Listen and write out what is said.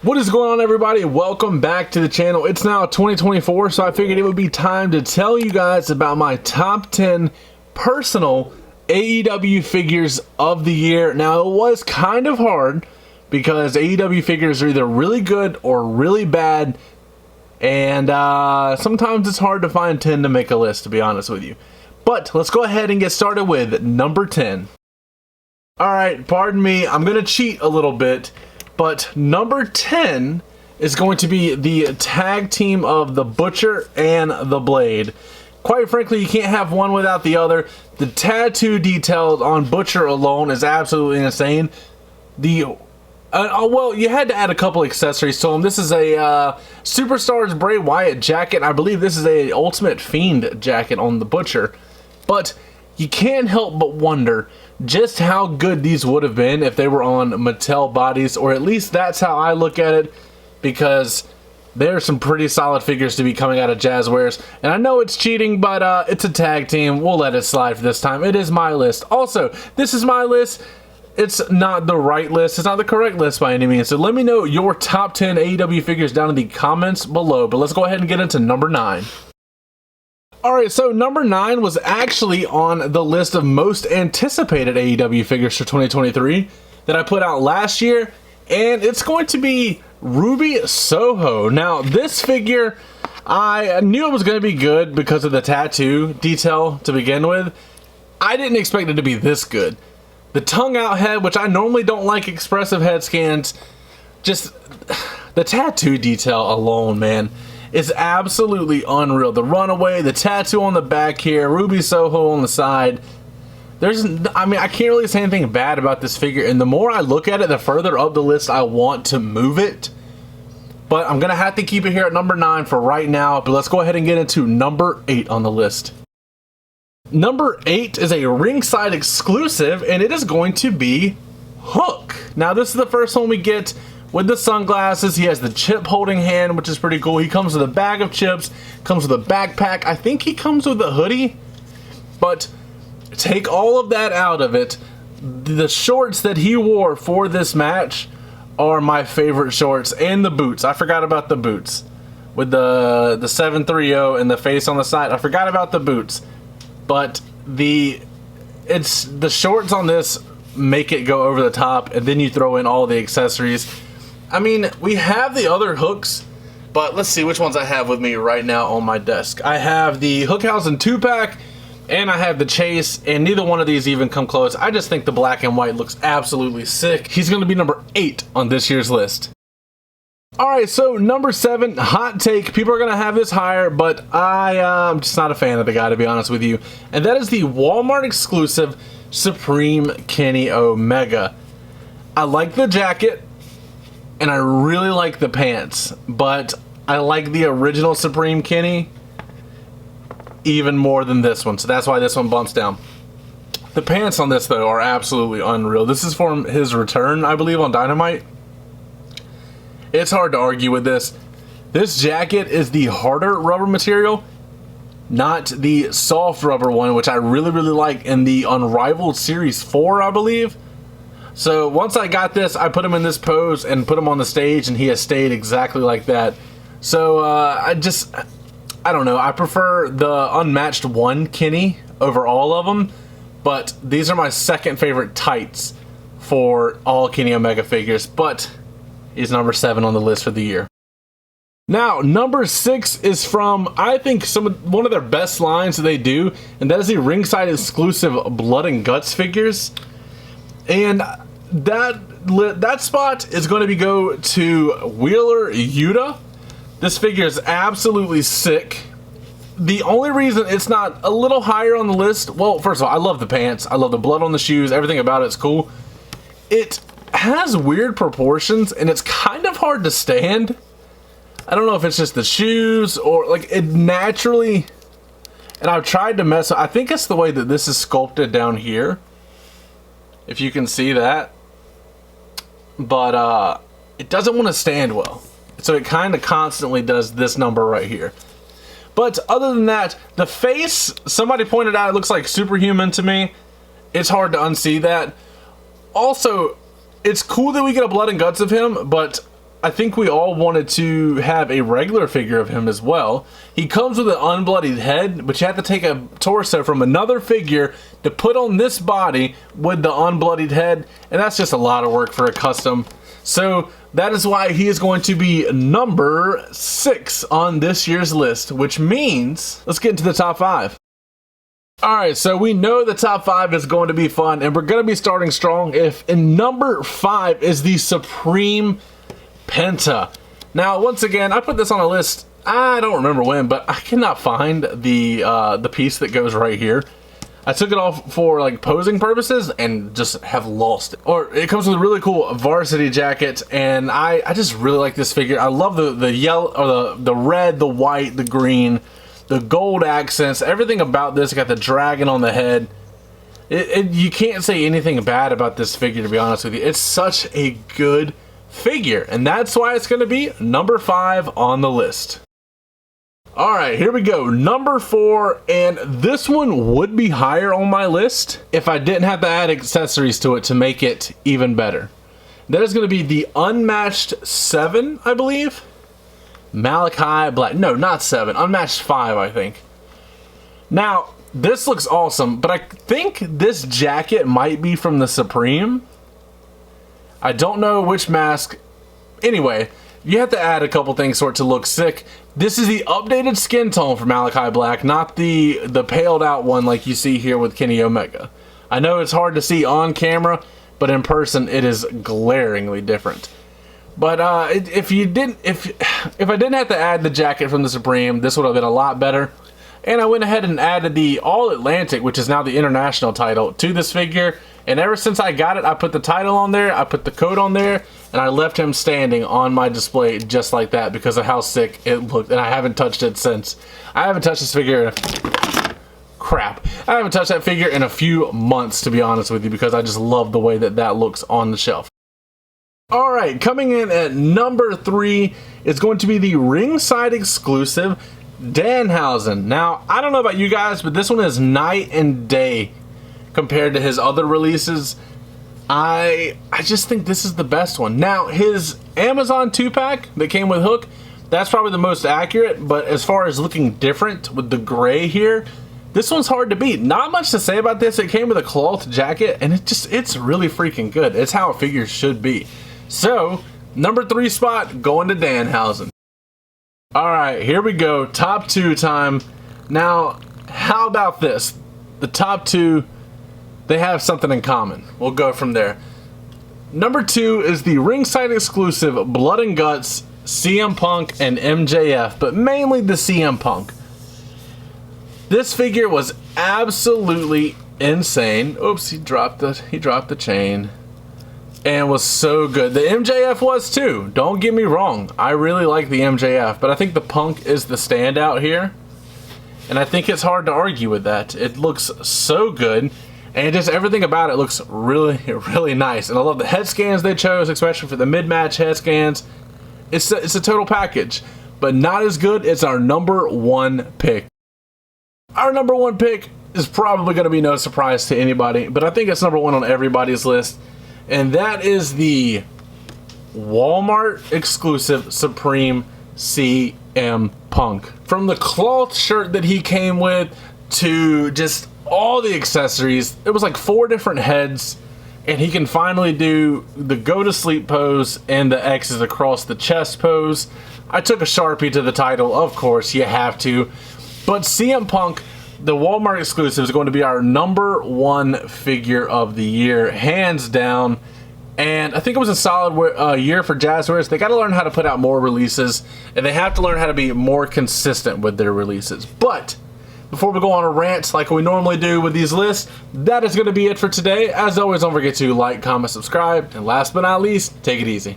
What is going on, everybody? Welcome back to the channel. It's now 2024, so I figured it would be time to tell you guys about my top 10 personal AEW figures of the year. Now, it was kind of hard because AEW figures are either really good or really bad, and sometimes it's hard to find 10 to make a list, to be honest with you. But let's go ahead and get started with number 10. Alright, pardon me, I'm going to cheat a little bit. But number 10 is going to be the tag team of the Butcher and the Blade. Quite frankly, you can't have one without the other. The tattoo detail on Butcher alone is absolutely insane. Well, you had to add a couple accessories to him. This is a Superstars Bray Wyatt jacket. I believe this is a Ultimate Fiend jacket on the Butcher. But you can't help but wonder just how good these would have been if they were on Mattel bodies, or at least that's how I look at it, because there's some pretty solid figures to be coming out of Jazzwares. And I know it's cheating, but it's a tag team. We'll let it slide for this time. It is my list. Also, this is my list. It's not the right list. It's not the correct list by any means. So let me know your top 10 AEW figures down in the comments below. But let's go ahead and get into number 9. Alright, so number 9 was actually on the list of most anticipated AEW figures for 2023 that I put out last year, and it's going to be Ruby Soho. Now, this figure, I knew it was going to be good because of the tattoo detail to begin with. I didn't expect it to be this good. The tongue out head, which I normally don't like expressive head scans, just the tattoo detail alone, man, is absolutely unreal. The runaway, the tattoo on the back here, Ruby Soho on the side. I can't really say anything bad about this figure, and the more I look at it, the further up the list I want to move it. But I'm gonna have to keep it here at number 9 for right now. But let's go ahead and get into number 8 on the list. Number 8 is a ringside exclusive, and it is going to be Hook. Now, this is the first one we get with the sunglasses. He has the chip holding hand, which is pretty cool. He comes with a bag of chips, comes with a backpack. I think he comes with a hoodie. But take all of that out of it. The shorts that he wore for this match are my favorite shorts, and the boots. I forgot about the boots with the 730 and the face on the side. I forgot about the boots. But the shorts on this make it go over the top, and then you throw in all the accessories. I mean, we have the other hooks, but let's see which ones I have with me right now on my desk. I have the Hookhausen 2-pack, and I have the Chase, and neither one of these even come close. I just think the black and white looks absolutely sick. He's going to be number 8 on this year's list. Alright, so number 7, hot take. People are going to have this higher, but I'm just not a fan of the guy, to be honest with you. And that is the Walmart exclusive Supreme Kenny Omega. I like the jacket, and I really like the pants, but I like the original Supreme Kenny even more than this one, so that's why this one bumps down. The pants on this, though, are absolutely unreal. This is from his return, I believe, on Dynamite. It's hard to argue with this. This jacket is the harder rubber material, not the soft rubber one, which I really, really like in the Unrivaled Series 4, I believe. So once I got this, I put him in this pose and put him on the stage, and he has stayed exactly like that. So I don't know. I prefer the Unmatched 1 Kenny over all of them, but these are my second favorite tights for all Kenny Omega figures, but he's number 7 on the list for the year. Now, number 6 is from, I think, one of their best lines that they do, and that is the ringside exclusive Blood and Guts figures. And that spot is going to go to Wheeler Yuta. This figure is absolutely sick. The only reason it's not a little higher on the list, well, first of all, I love the pants. I love the blood on the shoes. Everything about it's cool. It has weird proportions, and it's kind of hard to stand. I don't know if it's just the shoes or like it naturally, and I've tried to mess up. I think it's the way that this is sculpted down here, if you can see that, but it doesn't want to stand well, so it kind of constantly does this number right here. But other than that, the face, somebody pointed out, it looks like Superhuman to me. It's hard to unsee that. Also, it's cool that we get a blood and guts of him, but I think we all wanted to have a regular figure of him as well. He comes with an unbloodied head, but you have to take a torso from another figure to put on this body with the unbloodied head, and that's just a lot of work for a custom. So that is why he is going to be number 6 on this year's list, which means let's get into the top 5. Alright, so we know the top 5 is going to be fun, and we're going to be starting strong. In number 5 is the Supreme Penta. Now, once again, I put this on a list, I don't remember when, but I cannot find the piece that goes right here. I took it off for like posing purposes and just have lost it. Or it comes with a really cool varsity jacket, and I just really like this figure. I love the yellow, or the red, the white, the green, the gold accents, everything about this. Got the dragon on the head. You can't say anything bad about this figure, to be honest with you. It's such a good figure, and that's why it's going to be number 5 on the list. Alright, here we go. Number 4, and this one would be higher on my list if I didn't have to add accessories to it to make it even better. That is going to be the Unmatched 7, I believe. Malachi Black. No, not 7. Unmatched 5, I think. Now, this looks awesome, but I think this jacket might be from the Supreme. I don't know which mask. Anyway, you have to add a couple things for it to look sick. This is the updated skin tone for Malachi Black, not the paled out one like you see here with Kenny Omega. I know it's hard to see on camera, but in person it is glaringly different. But if I didn't have to add the jacket from the Supreme, this would have been a lot better. And I went ahead and added the All Atlantic, which is now the international title, to this figure. And ever since I got it, I put the title on there, I put the code on there, and I left him standing on my display just like that because of how sick it looked. And I haven't touched it since. I haven't touched this figure. Crap. I haven't touched that figure in a few months, to be honest with you, because I just love the way that that looks on the shelf. Alright, coming in at number 3 is going to be the ringside exclusive Danhausen. Now, I don't know about you guys, but this one is night and day compared to his other releases. I just think this is the best one. Now, his Amazon 2-pack that came with Hook, that's probably the most accurate, but as far as looking different with the gray here, this one's hard to beat. Not much to say about this. It came with a cloth jacket, and it's really freaking good. It's how a figure should be. So, number 3 spot going to Danhausen. Alright, here we go. Top 2 time. Now, how about this? The top 2, they have something in common. We'll go from there. Number 2 is the ringside exclusive Blood and Guts CM Punk and MJF, but mainly the CM Punk. This figure was absolutely insane. Oops, he dropped the chain. And was so good. The MJF was too. Don't get me wrong. I really like the MJF, but I think the Punk is the standout here. And I think it's hard to argue with that. It looks so good. And just everything about it looks really, really nice. And I love the head scans they chose, especially for the mid-match head scans. It's a total package. But not as good as our number 1 pick. Our number 1 pick is probably going to be no surprise to anybody, but I think it's number 1 on everybody's list. And that is the Walmart exclusive Supreme CM Punk. From the cloth shirt that he came with to just all the accessories, it was like 4 different heads, and he can finally do the go to sleep pose and the X's across the chest pose. I took a Sharpie to the title, of course, you have to. But CM Punk, the Walmart exclusive, is going to be our number 1 figure of the year, hands down. And I think it was a solid year for Jazzwares. They got to learn how to put out more releases, and they have to learn how to be more consistent with their releases. But before we go on a rant like we normally do with these lists, that is going to be it for today. As always, don't forget to like, comment, subscribe, and last but not least, take it easy.